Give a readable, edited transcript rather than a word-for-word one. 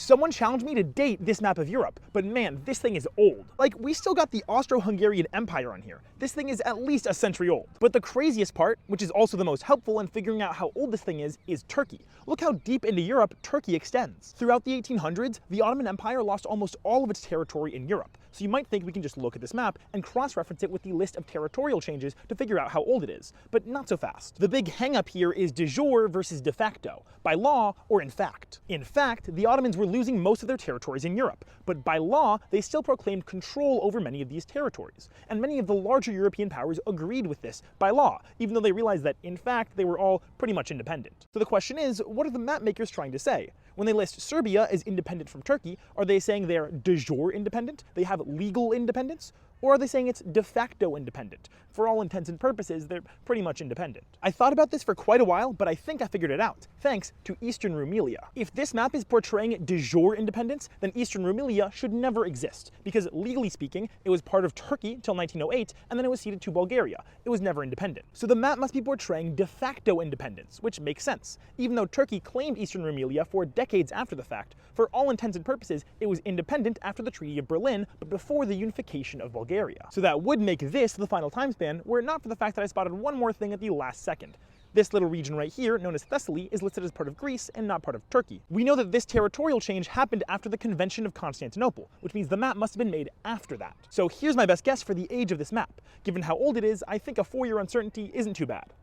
Someone challenged me to date this map of Europe, but man, this thing is old. Like, we still got the Austro-Hungarian Empire on here. This thing is at least a century old. But the craziest part, which is also the most helpful in figuring out how old this thing is Turkey. Look how deep into Europe Turkey extends. Throughout the 1800s, the Ottoman Empire lost almost all of its territory in Europe. So you might think we can just look at this map and cross-reference it with the list of territorial changes to figure out how old it is, but not so fast. The big hang-up here is de jure versus de facto, by law or in fact. In fact, the Ottomans were losing most of their territories in Europe, but by law, they still proclaimed control over many of these territories. And many of the larger European powers agreed with this by law, even though they realized that, in fact, they were all pretty much independent. So the question is, what are the map makers trying to say? When they list Serbia as independent from Turkey, are they saying they're de jure independent? They have legal independence? Or are they saying it's de facto independent? For all intents and purposes, they're pretty much independent. I thought about this for quite a while, but I think I figured it out, thanks to Eastern Rumelia. If this map is portraying de jure independence, then Eastern Rumelia should never exist, because legally speaking, it was part of Turkey till 1908, and then it was ceded to Bulgaria. It was never independent. So the map must be portraying de facto independence, which makes sense. Even though Turkey claimed Eastern Rumelia for decades after the fact, for all intents and purposes, it was independent after the Treaty of Berlin, but before the unification of Bulgaria. So that would make this the final time span, were it not for the fact that I spotted one more thing at the last second. This little region right here, known as Thessaly, is listed as part of Greece and not part of Turkey. We know that this territorial change happened after the Convention of Constantinople, which means the map must have been made after that. So here's my best guess for the age of this map. Given how old it is, I think a 4-year uncertainty isn't too bad.